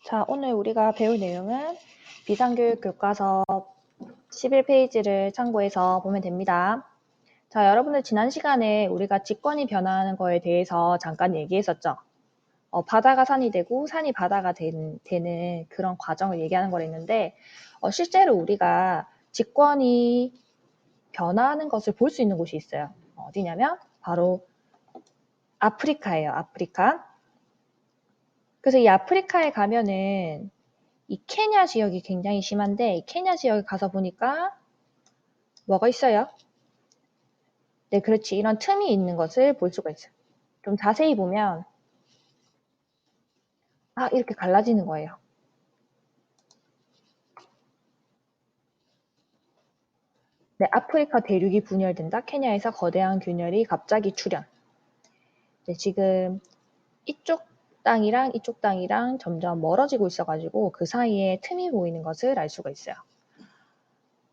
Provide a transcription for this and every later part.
자, 오늘 우리가 배울 내용은 비상교육 교과서 11페이지를 참고해서 보면 됩니다. 자, 여러분들 지난 시간에 우리가 직권이 변화하는 거에 대해서 잠깐 얘기했었죠. 바다가 산이 되고 산이 바다가 되는 그런 과정을 얘기하는 거랬는데 실제로 우리가 직권이 변화하는 것을 볼 수 있는 곳이 있어요. 어디냐면 바로 아프리카예요. 아프리카. 그래서 이 아프리카에 가면은 이 케냐 지역이 굉장히 심한데 이 케냐 지역에 가서 보니까 뭐가 있어요? 네, 그렇지. 이런 틈이 있는 것을 볼 수가 있어요. 좀 자세히 보면 이렇게 갈라지는 거예요. 네, 아프리카 대륙이 분열된다. 케냐에서 거대한 균열이 갑자기 출현. 네, 지금 이쪽 땅이랑 점점 멀어지고 있어가지고 그 사이에 틈이 보이는 것을 알 수가 있어요.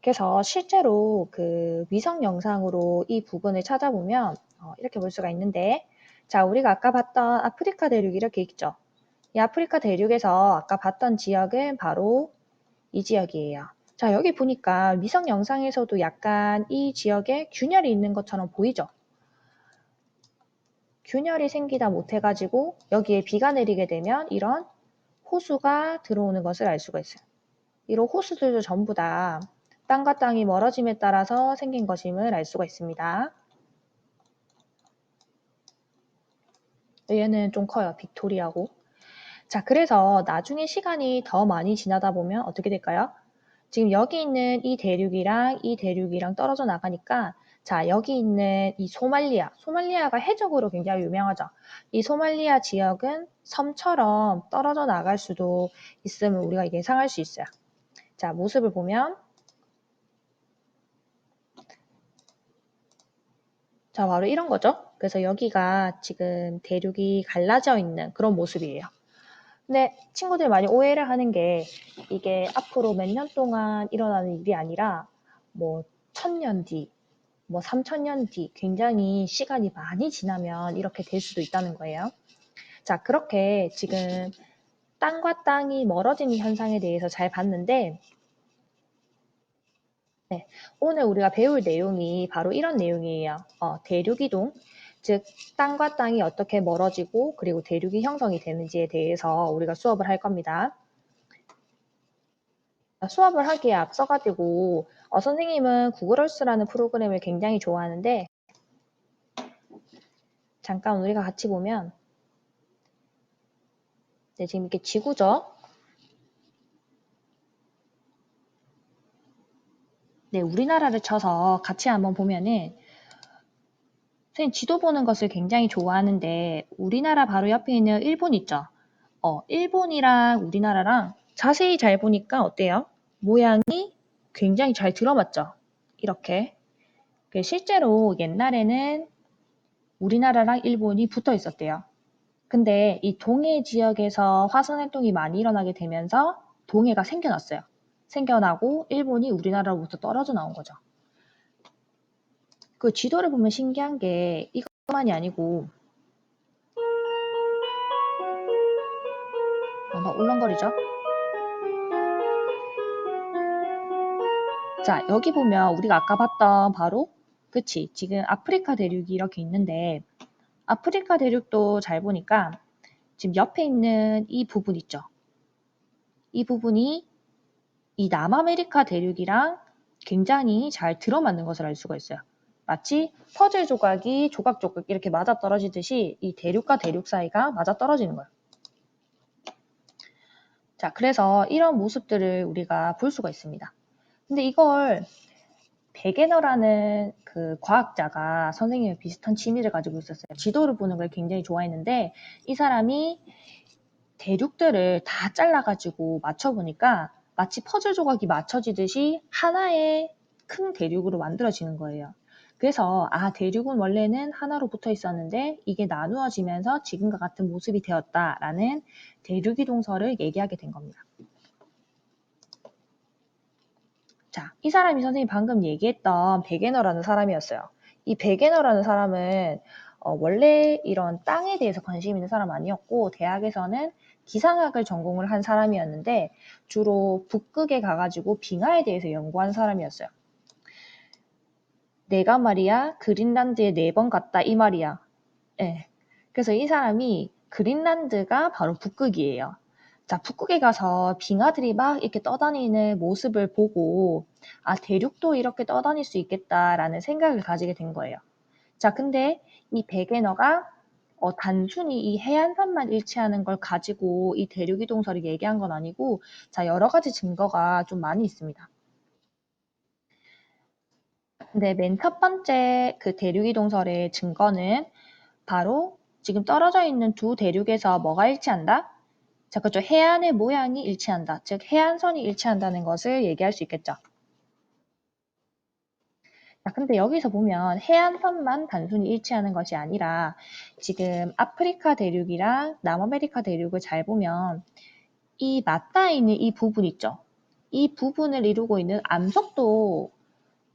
그래서 실제로 그 위성 영상으로 이 부분을 찾아보면 이렇게 볼 수가 있는데, 자, 우리가 아까 봤던 아프리카 대륙이 이렇게 있죠. 이 아프리카 대륙에서 아까 봤던 지역은 바로 이 지역이에요. 자, 여기 보니까 위성 영상에서도 약간 이 지역에 균열이 있는 것처럼 보이죠? 균열이 생기다 못해가지고 여기에 비가 내리게 되면 이런 호수가 들어오는 것을 알 수가 있어요. 이런 호수들도 전부 다 땅과 땅이 멀어짐에 따라서 생긴 것임을 알 수가 있습니다. 얘는 좀 커요. 빅토리아고. 자, 그래서 나중에 시간이 더 많이 지나다 보면 어떻게 될까요? 지금 여기 있는 이 대륙이랑 떨어져 나가니까, 자, 여기 있는 이 소말리아가 해적으로 굉장히 유명하죠. 이 소말리아 지역은 섬처럼 떨어져 나갈 수도 있음을 우리가 예상할 수 있어요. 자, 모습을 보면, 자, 바로 이런 거죠. 그래서 여기가 지금 대륙이 갈라져 있는 그런 모습이에요. 근데 친구들 많이 오해를 하는 게 이게 앞으로 몇 년 동안 일어나는 일이 아니라 뭐 1000년 뒤, 뭐 3000년 뒤 굉장히 시간이 많이 지나면 이렇게 될 수도 있다는 거예요. 자, 그렇게 지금 땅과 땅이 멀어지는 현상에 대해서 잘 봤는데, 네, 오늘 우리가 배울 내용이 바로 이런 내용이에요. 대륙이동, 즉 땅과 땅이 어떻게 멀어지고 그리고 대륙이 형성이 되는지에 대해서 우리가 수업을 할 겁니다. 수업을 하기에 앞서가지고 선생님은 구글얼스라는 프로그램을 굉장히 좋아하는데, 잠깐 우리가 같이 보면, 네, 지금 이렇게 지구죠. 네, 우리나라를 쳐서 같이 한번 보면은, 선생님 지도 보는 것을 굉장히 좋아하는데 우리나라 바로 옆에 있는 일본 있죠. 일본이랑 우리나라랑 자세히 잘 보니까 어때요? 모양이 굉장히 잘 들어맞죠. 이렇게. 실제로 옛날에는 우리나라랑 일본이 붙어 있었대요. 근데 이 동해 지역에서 화산활동이 많이 일어나게 되면서 동해가 생겨났어요. 생겨나고 일본이 우리나라로부터 떨어져 나온 거죠. 그 지도를 보면 신기한 게 이것만이 아니고, 막 울렁거리죠? 자, 여기 보면 우리가 아까 봤던 바로, 그치, 지금 아프리카 대륙이 이렇게 있는데, 아프리카 대륙도 잘 보니까 지금 옆에 있는 이 부분 있죠? 이 부분이 이 남아메리카 대륙이랑 굉장히 잘 들어맞는 것을 알 수가 있어요. 마치 퍼즐 조각이 조각조각 이렇게 맞아떨어지듯이 이 대륙과 대륙 사이가 맞아떨어지는 거예요. 자, 그래서 이런 모습들을 우리가 볼 수가 있습니다. 근데 이걸 베게너라는 그 과학자가 선생님의 비슷한 취미를 가지고 있었어요. 지도를 보는 걸 굉장히 좋아했는데 이 사람이 대륙들을 다 잘라가지고 맞춰보니까 마치 퍼즐 조각이 맞춰지듯이 하나의 큰 대륙으로 만들어지는 거예요. 그래서 대륙은 원래는 하나로 붙어 있었는데 이게 나누어지면서 지금과 같은 모습이 되었다라는 대륙이동설을 얘기하게 된 겁니다. 자, 이 사람이 선생님 방금 얘기했던 베게너라는 사람이었어요. 이 베게너라는 사람은 원래 이런 땅에 대해서 관심 있는 사람 아니었고 대학에서는 기상학을 전공을 한 사람이었는데 주로 북극에 가가지고 빙하에 대해서 연구한 사람이었어요. 내가 말이야 그린란드에 4번 갔다 이 말이야. 예. 그래서 이 사람이 그린란드가 바로 북극이에요. 자, 북극에 가서 빙하들이 막 이렇게 떠다니는 모습을 보고 아, 대륙도 이렇게 떠다닐 수 있겠다라는 생각을 가지게 된 거예요. 자, 근데 이 베게너가 단순히 이 해안선만 일치하는 걸 가지고 이 대륙 이동설을 얘기한 건 아니고 자, 여러 가지 증거가 좀 많이 있습니다. 근데 맨 첫 번째 그 대륙 이동설의 증거는 바로 지금 떨어져 있는 두 대륙에서 뭐가 일치한다? 자, 그렇죠. 해안의 모양이 일치한다. 즉 해안선이 일치한다는 것을 얘기할 수 있겠죠. 자, 근데 여기서 보면 해안선만 단순히 일치하는 것이 아니라 지금 아프리카 대륙이랑 남아메리카 대륙을 잘 보면 이 맞닿아 있는 이 부분 있죠. 이 부분을 이루고 있는 암석도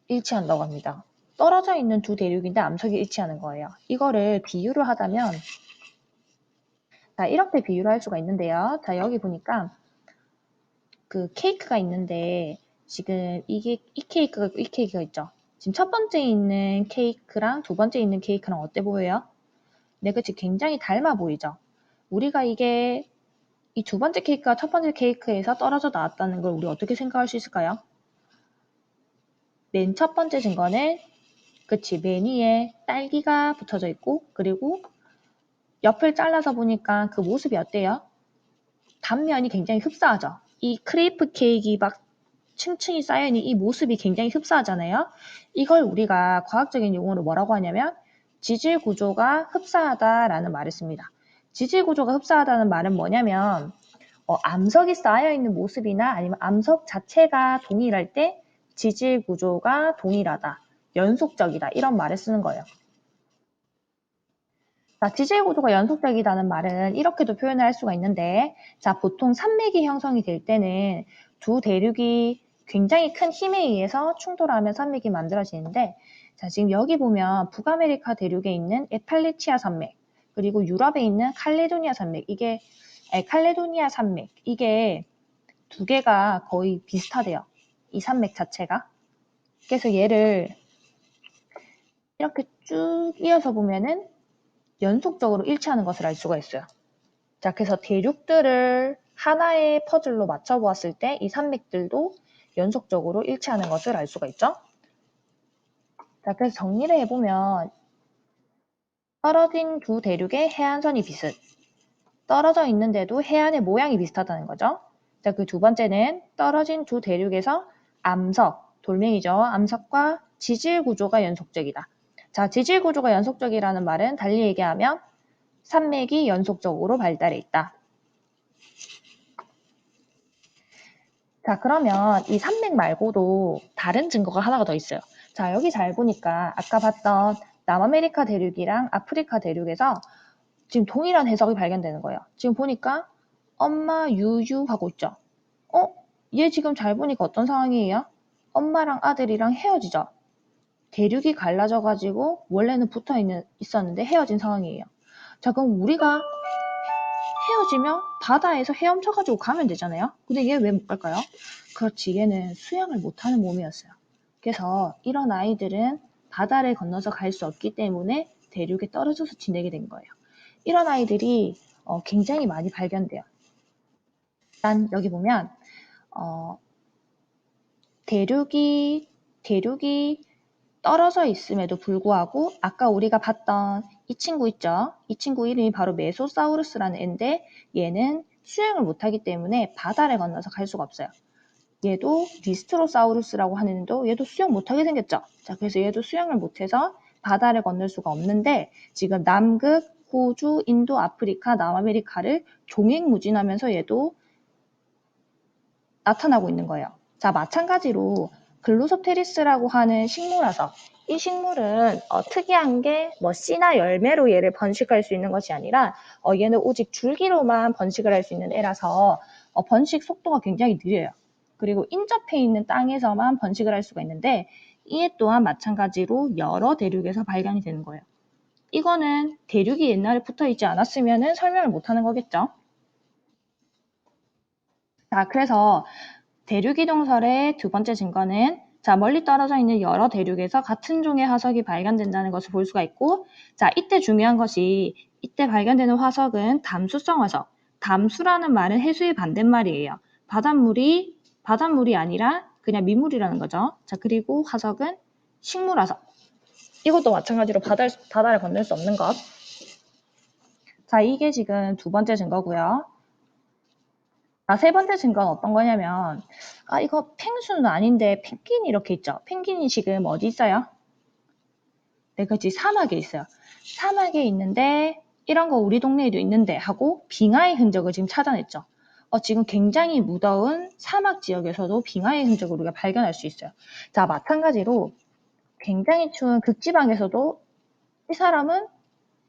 일치한다고 합니다. 떨어져 있는 두 대륙인데 암석이 일치하는 거예요. 이거를 비유를 하자면 자, 이렇게 비유를 할 수가 있는데요. 자, 여기 보니까 그 케이크가 있는데 지금 이 케이크가 있죠. 지금 첫 번째 있는 케이크랑 두 번째 있는 케이크랑 어때 보여요? 네, 그치. 굉장히 닮아 보이죠. 우리가 이게 이 두 번째 케이크가 첫 번째 케이크에서 떨어져 나왔다는 걸 우리 어떻게 생각할 수 있을까요? 맨 첫 번째 증거는 그치. 맨 위에 딸기가 붙어져 있고 그리고 옆을 잘라서 보니까 그 모습이 어때요? 단면이 굉장히 흡사하죠. 이 크레이프 케이크 막 층층이 쌓여있는 이 모습이 굉장히 흡사하잖아요. 이걸 우리가 과학적인 용어로 뭐라고 하냐면 지질 구조가 흡사하다라는 말을 씁니다. 지질 구조가 흡사하다는 말은 뭐냐면 암석이 쌓여있는 모습이나 아니면 암석 자체가 동일할 때 지질 구조가 동일하다, 연속적이다 이런 말을 쓰는 거예요. 자, 지질 구조가 연속적이라는 말은 이렇게도 표현을 할 수가 있는데 자, 보통 산맥이 형성이 될 때는 두 대륙이 굉장히 큰 힘에 의해서 충돌하면 산맥이 만들어지는데 자, 지금 여기 보면 북아메리카 대륙에 있는 에팔레치아 산맥 그리고 유럽에 있는 칼레도니아 산맥 칼레도니아 산맥 이게 두 개가 거의 비슷하대요. 이 산맥 자체가. 그래서 얘를 이렇게 쭉 이어서 보면은 연속적으로 일치하는 것을 알 수가 있어요. 자, 그래서 대륙들을 하나의 퍼즐로 맞춰보았을 때 이 산맥들도 연속적으로 일치하는 것을 알 수가 있죠. 자, 그래서 정리를 해보면 떨어진 두 대륙의 해안선이 비슷, 떨어져 있는데도 해안의 모양이 비슷하다는 거죠. 자, 그 두 번째는 떨어진 두 대륙에서 암석, 돌멩이죠. 암석과 지질 구조가 연속적이다. 자, 지질 구조가 연속적이라는 말은 달리 얘기하면 산맥이 연속적으로 발달해 있다. 자, 그러면 이 산맥 말고도 다른 증거가 하나가 더 있어요. 자, 여기 잘 보니까 아까 봤던 남아메리카 대륙이랑 아프리카 대륙에서 지금 동일한 해석이 발견되는 거예요. 지금 보니까 엄마 유유 하고 있죠. 얘 지금 잘 보니까 어떤 상황이에요? 엄마랑 아들이랑 헤어지죠. 대륙이 갈라져가지고 원래는 있었는데 헤어진 상황이에요. 자, 그럼 우리가 헤어지면 바다에서 헤엄쳐가지고 가면 되잖아요. 근데 얘 왜 못 갈까요? 그렇지, 얘는 수영을 못하는 몸이었어요. 그래서 이런 아이들은 바다를 건너서 갈 수 없기 때문에 대륙에 떨어져서 지내게 된 거예요. 이런 아이들이 굉장히 많이 발견돼요. 일단 여기 보면 대륙이 떨어져 있음에도 불구하고 아까 우리가 봤던 이 친구 있죠? 이 친구 이름이 바로 메소사우루스라는 애인데 얘는 수영을 못하기 때문에 바다를 건너서 갈 수가 없어요. 얘도 비스트로사우루스라고 하는 애도 얘도 수영 못하게 생겼죠? 자, 그래서 얘도 수영을 못해서 바다를 건널 수가 없는데 지금 남극, 호주, 인도, 아프리카, 남아메리카를 종횡무진하면서 얘도 나타나고 있는 거예요. 자, 마찬가지로 글로소테리스라고 하는 식물화석. 이 식물은 특이한 게 뭐 씨나 열매로 얘를 번식할 수 있는 것이 아니라 얘는 오직 줄기로만 번식을 할 수 있는 애라서 번식 속도가 굉장히 느려요. 그리고 인접해 있는 땅에서만 번식을 할 수가 있는데 이 애 또한 마찬가지로 여러 대륙에서 발견이 되는 거예요. 이거는 대륙이 옛날에 붙어 있지 않았으면 설명을 못하는 거겠죠. 자, 그래서 대륙이동설의 두 번째 증거는 자, 멀리 떨어져 있는 여러 대륙에서 같은 종의 화석이 발견된다는 것을 볼 수가 있고, 자, 이때 중요한 것이 이때 발견되는 화석은 담수성 화석. 담수라는 말은 해수의 반대말이에요. 바닷물이 아니라 그냥 민물이라는 거죠. 자, 그리고 화석은 식물 화석. 이것도 마찬가지로 바다를 건널 수 없는 것. 자, 이게 지금 두 번째 증거고요. 세 번째 증거는 어떤 거냐면 이거 펭수는 아닌데 펭귄이 이렇게 있죠. 펭귄이 지금 어디 있어요? 네, 그렇지. 사막에 있어요. 사막에 있는데 이런 거 우리 동네에도 있는데 하고 빙하의 흔적을 지금 찾아냈죠. 지금 굉장히 무더운 사막 지역에서도 빙하의 흔적을 우리가 발견할 수 있어요. 자, 마찬가지로 굉장히 추운 극지방에서도 이 사람은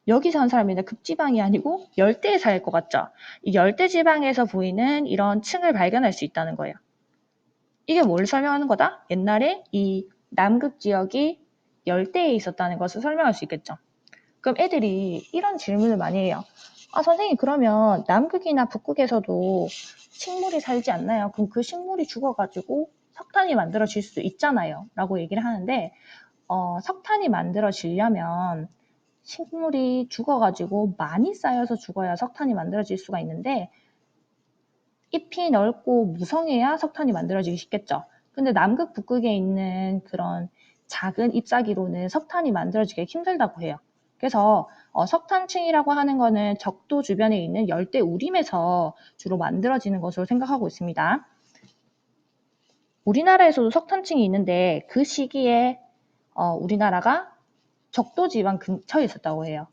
여기 사는 사람인데 극지방이 아니고 열대에 살 것 같죠? 이 열대지방에서 보이는 이런 층을 발견할 수 있다는 거예요. 이게 뭘 설명하는 거다? 옛날에 이 남극 지역이 열대에 있었다는 것을 설명할 수 있겠죠. 그럼 애들이 이런 질문을 많이 해요. 선생님, 그러면 남극이나 북극에서도 식물이 살지 않나요? 그럼 그 식물이 죽어가지고 석탄이 만들어질 수 있잖아요. 라고 얘기를 하는데 석탄이 만들어지려면 식물이 죽어가지고 많이 쌓여서 죽어야 석탄이 만들어질 수가 있는데 잎이 넓고 무성해야 석탄이 만들어지기 쉽겠죠. 근데 남극, 북극에 있는 그런 작은 잎사귀로는 석탄이 만들어지기 힘들다고 해요. 그래서 석탄층이라고 하는 거는 적도 주변에 있는 열대 우림에서 주로 만들어지는 것으로 생각하고 있습니다. 우리나라에서도 석탄층이 있는데 그 시기에 우리나라가 적도 지방 근처에 있었다고 해요.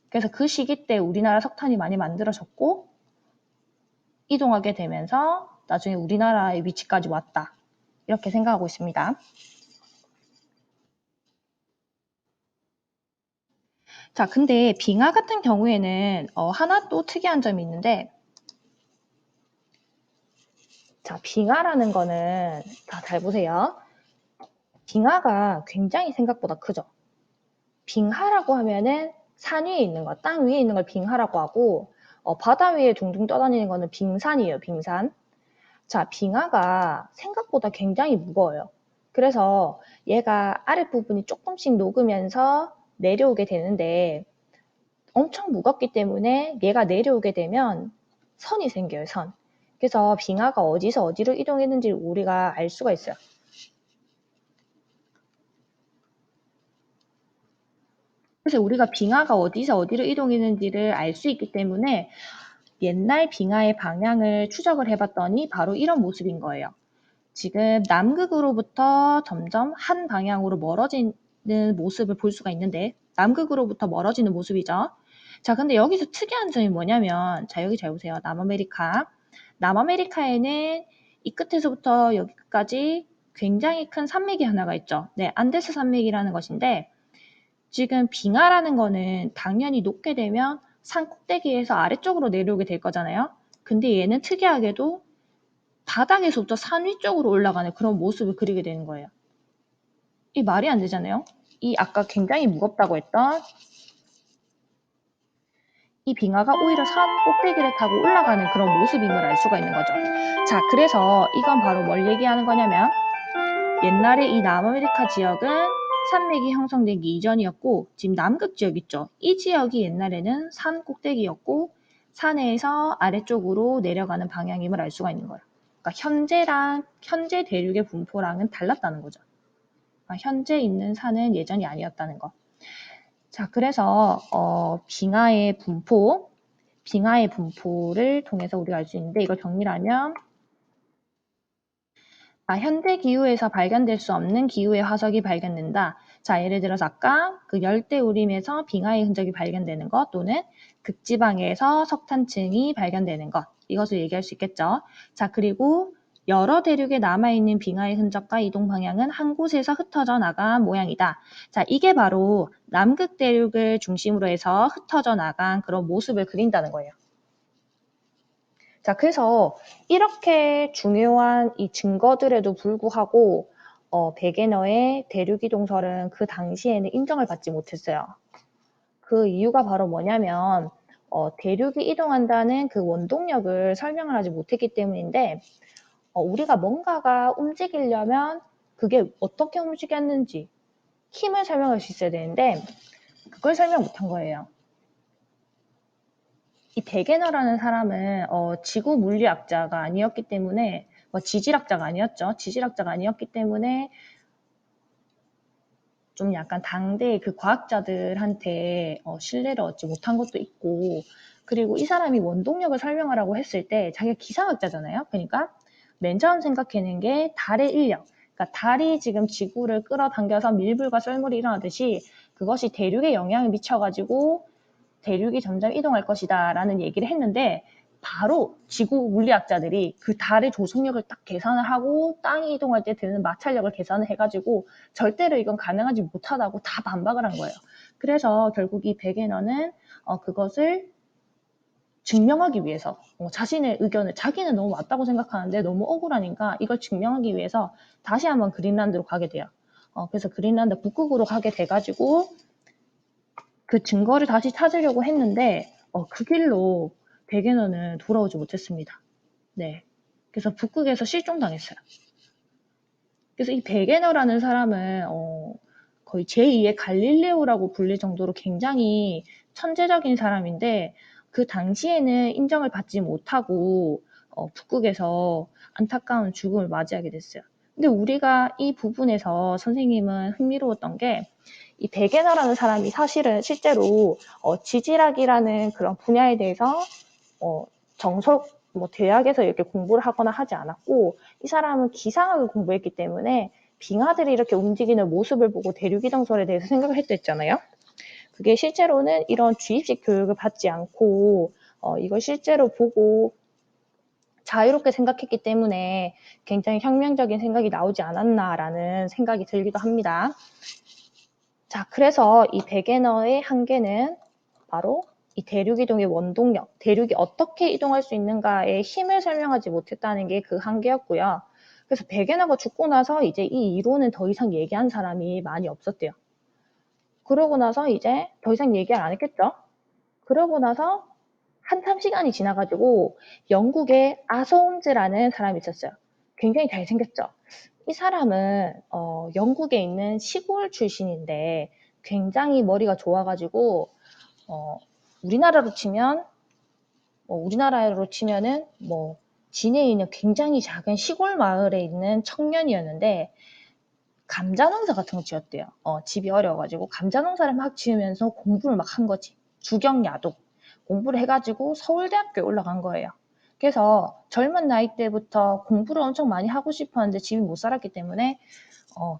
그래서 그 시기 때 우리나라 석탄이 많이 만들어졌고 이동하게 되면서 나중에 우리나라의 위치까지 왔다. 이렇게 생각하고 있습니다. 자, 근데 빙하 같은 경우에는 하나 또 특이한 점이 있는데 자, 빙하라는 거는 잘 보세요. 빙하가 굉장히 생각보다 크죠. 빙하라고 하면은 산 위에 있는 거, 땅 위에 있는 걸 빙하라고 하고 바다 위에 둥둥 떠다니는 거는 빙산이에요, 빙산. 자, 빙하가 생각보다 굉장히 무거워요. 그래서 얘가 아랫부분이 조금씩 녹으면서 내려오게 되는데 엄청 무겁기 때문에 얘가 내려오게 되면 선이 생겨요, 선. 그래서 빙하가 어디서 어디로 이동했는지 우리가 알 수가 있어요. 그래서 우리가 빙하가 어디서 어디로 이동했는지를 알 수 있기 때문에 옛날 빙하의 방향을 추적을 해봤더니 바로 이런 모습인 거예요. 지금 남극으로부터 점점 한 방향으로 멀어지는 모습을 볼 수가 있는데 남극으로부터 멀어지는 모습이죠. 자, 근데 여기서 특이한 점이 뭐냐면 자, 여기 잘 보세요. 남아메리카. 남아메리카에는 이 끝에서부터 여기까지 굉장히 큰 산맥이 하나가 있죠. 네, 안데스 산맥이라는 것인데 지금 빙하라는 거는 당연히 녹게 되면 산 꼭대기에서 아래쪽으로 내려오게 될 거잖아요. 근데 얘는 특이하게도 바닥에서부터 산 위쪽으로 올라가는 그런 모습을 그리게 되는 거예요. 이 말이 안 되잖아요. 이 아까 굉장히 무겁다고 했던 이 빙하가 오히려 산 꼭대기를 타고 올라가는 그런 모습임을 알 수가 있는 거죠. 자, 그래서 이건 바로 뭘 얘기하는 거냐면 옛날에 이 남아메리카 지역은 산맥이 형성되기 이전이었고 지금 남극 지역 있죠. 이 지역이 옛날에는 산 꼭대기였고 산에서 아래쪽으로 내려가는 방향임을 알 수가 있는 거예요. 그러니까 현재 대륙의 분포랑은 달랐다는 거죠. 그러니까 현재 있는 산은 예전이 아니었다는 거. 자, 그래서 빙하의 분포를 통해서 우리가 알 수 있는데 이걸 정리를 하면 현대 기후에서 발견될 수 없는 기후의 화석이 발견된다. 자, 예를 들어서 아까 그 열대우림에서 빙하의 흔적이 발견되는 것 또는 극지방에서 석탄층이 발견되는 것 이것을 얘기할 수 있겠죠. 자, 그리고 여러 대륙에 남아있는 빙하의 흔적과 이동 방향은 한 곳에서 흩어져 나간 모양이다. 자, 이게 바로 남극 대륙을 중심으로 해서 흩어져 나간 그런 모습을 그린다는 거예요. 자, 그래서 이렇게 중요한 이 증거들에도 불구하고 베게너의 대륙이동설은 그 당시에는 인정을 받지 못했어요. 그 이유가 바로 뭐냐면 대륙이 이동한다는 그 원동력을 설명을 하지 못했기 때문인데 우리가 뭔가가 움직이려면 그게 어떻게 움직였는지 힘을 설명할 수 있어야 되는데 그걸 설명 못한 거예요. 이 베게너라는 사람은 지구 물리학자가 아니었기 때문에 지질학자가 아니었죠. 지질학자가 아니었기 때문에 좀 약간 당대의 그 과학자들한테 신뢰를 얻지 못한 것도 있고, 그리고 이 사람이 원동력을 설명하라고 했을 때 자기가 기상학자잖아요. 그러니까 맨 처음 생각해낸 게 달의 인력. 그러니까 달이 지금 지구를 끌어당겨서 밀불과 썰물이 일어나듯이 그것이 대륙에 영향을 미쳐가지고 대륙이 점점 이동할 것이다 라는 얘기를 했는데 바로 지구 물리학자들이 그 달의 조속력을 딱 계산을 하고 땅이 이동할 때 드는 마찰력을 계산을 해가지고 절대로 이건 가능하지 못하다고 다 반박을 한 거예요. 그래서 결국 이 베게너는 그것을 증명하기 위해서 자신의 의견을 자기는 너무 맞다고 생각하는데 너무 억울하니까 이걸 증명하기 위해서 다시 한번 그린란드로 가게 돼요. 그래서 그린란드 북극으로 가게 돼가지고 그 증거를 다시 찾으려고 했는데 그 길로 베게너는 돌아오지 못했습니다. 네. 그래서 북극에서 실종당했어요. 그래서 이 베게너라는 사람은 거의 제2의 갈릴레오라고 불릴 정도로 굉장히 천재적인 사람인데 그 당시에는 인정을 받지 못하고 북극에서 안타까운 죽음을 맞이하게 됐어요. 근데 우리가 이 부분에서 선생님은 흥미로웠던 게 이 베게너라는 사람이 사실은 실제로 지질학이라는 그런 분야에 대해서 정석 대학에서 이렇게 공부를 하거나 하지 않았고 이 사람은 기상학을 공부했기 때문에 빙하들이 이렇게 움직이는 모습을 보고 대륙이동설에 대해서 생각을 했댔잖아요. 그게 실제로는 이런 주입식 교육을 받지 않고 이걸 실제로 보고 자유롭게 생각했기 때문에 굉장히 혁명적인 생각이 나오지 않았나라는 생각이 들기도 합니다. 자, 그래서 이 베게너의 한계는 바로 이 대륙 이동의 원동력, 대륙이 어떻게 이동할 수 있는가의 힘을 설명하지 못했다는 게 그 한계였고요. 그래서 베게너가 죽고 나서 이제 이 이론은 더 이상 얘기한 사람이 많이 없었대요. 그러고 나서 이제 더 이상 얘기를 안 했겠죠. 그러고 나서 한참 시간이 지나가지고 영국의 아소홈즈라는 사람이 있었어요. 굉장히 잘생겼죠. 이 사람은 영국에 있는 시골 출신인데 굉장히 머리가 좋아가지고 우리나라로 치면은 진해에 있는 굉장히 작은 시골 마을에 있는 청년이었는데 감자 농사 같은 거 지었대요. 집이 어려워가지고 감자 농사를 막 지으면서 공부를 막 한 거지. 주경야독 공부를 해가지고 서울대학교에 올라간 거예요. 그래서 젊은 나이 때부터 공부를 엄청 많이 하고 싶었는데 집이 못 살았기 때문에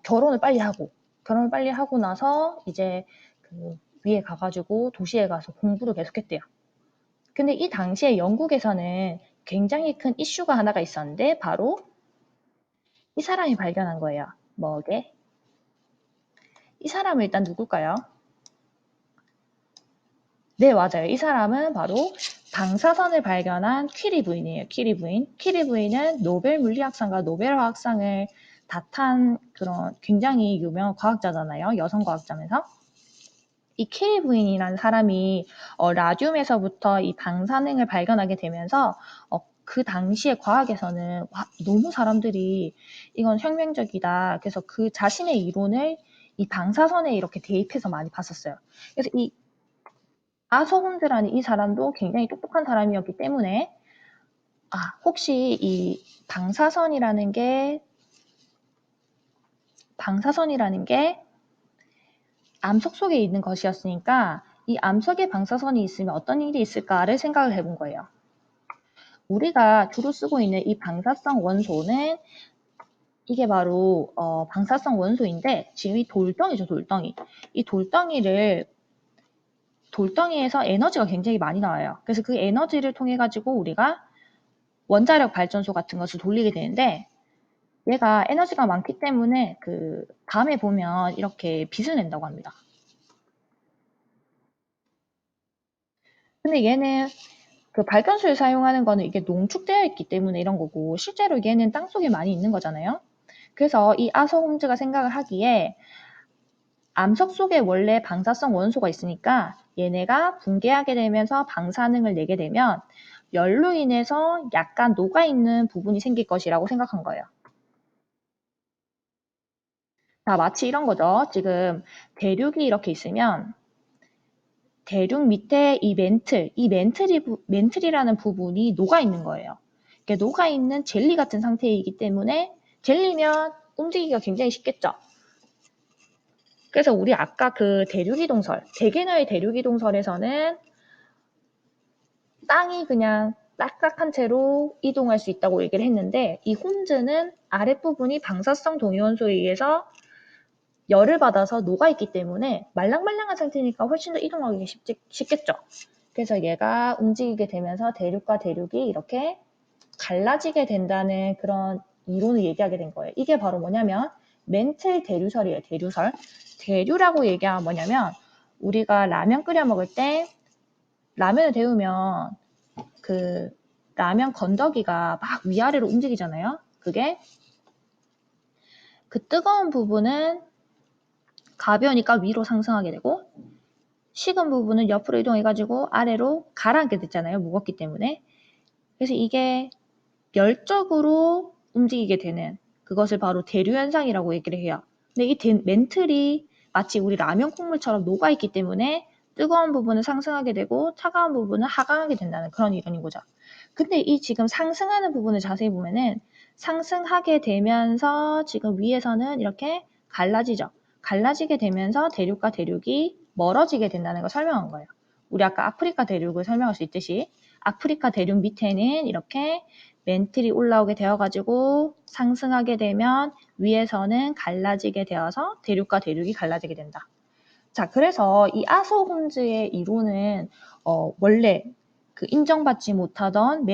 결혼을 빨리 하고 나서 이제 그 위에 가가지고 도시에 가서 공부를 계속했대요. 근데 이 당시에 영국에서는 굉장히 큰 이슈가 하나가 있었는데 바로 이 사람이 발견한 거예요. 뭐게? 이 사람은 일단 누굴까요? 네, 맞아요. 이 사람은 바로 방사선을 발견한 퀴리 부인이에요. 퀴리 부인. 퀴리 부인은 노벨 물리학상과 노벨 화학상을 다 탄 그런 굉장히 유명한 과학자잖아요. 여성 과학자면서. 이 퀴리 부인이라는 사람이 라듐에서부터 이 방사능을 발견하게 되면서 그 당시에 과학에서는 너무 사람들이 이건 혁명적이다. 그래서 그 자신의 이론을 이 방사선에 이렇게 대입해서 많이 봤었어요. 그래서 이 아서홈즈라는 이 사람도 굉장히 똑똑한 사람이었기 때문에 혹시 이 방사선이라는 게 암석 속에 있는 것이었으니까 이 암석에 방사선이 있으면 어떤 일이 있을까를 생각을 해본 거예요. 우리가 주로 쓰고 있는 이 방사성 원소는 이게 바로 방사성 원소인데 지금 이 돌덩이죠, 돌덩이. 이 돌덩이에서 에너지가 굉장히 많이 나와요. 그래서 그 에너지를 통해 가지고 우리가 원자력 발전소 같은 것을 돌리게 되는데 얘가 에너지가 많기 때문에 그 다음에 보면 이렇게 빛을 낸다고 합니다. 근데 얘는 그 발전소에 사용하는 거는 이게 농축되어 있기 때문에 이런 거고 실제로 얘는 땅속에 많이 있는 거잖아요. 그래서 이 아서 홈즈가 생각을 하기에 암석 속에 원래 방사성 원소가 있으니까 얘네가 붕괴하게 되면서 방사능을 내게 되면 열로 인해서 약간 녹아있는 부분이 생길 것이라고 생각한 거예요. 자, 마치 이런 거죠. 지금 대륙이 이렇게 있으면 대륙 밑에 이 멘틀이라는 부분이 녹아있는 거예요. 이게 녹아있는 젤리 같은 상태이기 때문에 젤리면 움직이기가 굉장히 쉽겠죠. 그래서 우리 아까 그 대륙이동설, 데게너의 대륙이동설에서는 땅이 그냥 딱딱한 채로 이동할 수 있다고 얘기를 했는데 이 홈즈는 아랫부분이 방사성 동위원소에 의해서 열을 받아서 녹아있기 때문에 말랑말랑한 상태니까 훨씬 더 이동하기 쉽겠죠. 그래서 얘가 움직이게 되면서 대륙과 대륙이 이렇게 갈라지게 된다는 그런 이론을 얘기하게 된 거예요. 이게 바로 뭐냐면 멘틀 대류설이에요. 대류설. 대류라고 얘기하면 뭐냐면 우리가 라면 끓여 먹을 때 라면을 데우면 그 라면 건더기가 막 위아래로 움직이잖아요. 그게 그 뜨거운 부분은 가벼우니까 위로 상승하게 되고 식은 부분은 옆으로 이동해가지고 아래로 가라앉게 됐잖아요. 무겁기 때문에. 그래서 이게 열적으로 움직이게 되는 그것을 바로 대류현상이라고 얘기를 해요. 근데 이 멘틀이 마치 우리 라면 콩물처럼 녹아있기 때문에 뜨거운 부분은 상승하게 되고 차가운 부분은 하강하게 된다는 그런 이론인 거죠. 근데 이 지금 상승하는 부분을 자세히 보면은 상승하게 되면서 지금 위에서는 이렇게 갈라지죠. 갈라지게 되면서 대륙과 대륙이 멀어지게 된다는 걸 설명한 거예요. 우리 아까 아프리카 대륙을 설명할 수 있듯이 아프리카 대륙 밑에는 이렇게 멘틀이 올라오게 되어가지고 상승하게 되면 위에서는 갈라지게 되어서 대륙과 대륙이 갈라지게 된다. 자, 그래서 이 아소 홈즈의 이론은 원래 그 인정받지 못하던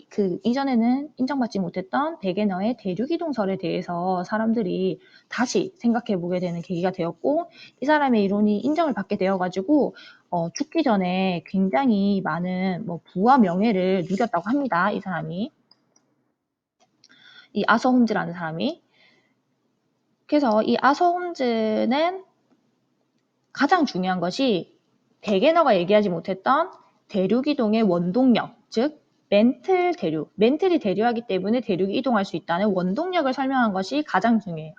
그 이전에는 인정받지 못했던 데게너의 대륙이동설에 대해서 사람들이 다시 생각해 보게 되는 계기가 되었고 이 사람의 이론이 인정을 받게 되어가지고 죽기 전에 굉장히 많은 뭐 부와 명예를 누렸다고 합니다. 이 사람이. 이 아서 홈즈라는 사람이. 그래서 이 아서 홈즈는 가장 중요한 것이 데게너가 얘기하지 못했던 대륙이동의 원동력, 즉 멘틀이 대류하기 때문에 대륙이 이동할 수 있다는 원동력을 설명한 것이 가장 중요해요.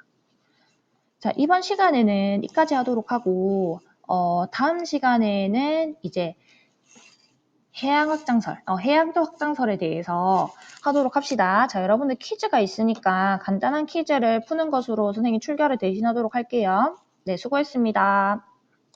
자, 이번 시간에는 여기까지 하도록 하고 다음 시간에는 이제 해양도 확장설에 대해서 하도록 합시다. 자, 여러분들 퀴즈가 있으니까 간단한 퀴즈를 푸는 것으로 선생님이 출결을 대신하도록 할게요. 네, 수고했습니다.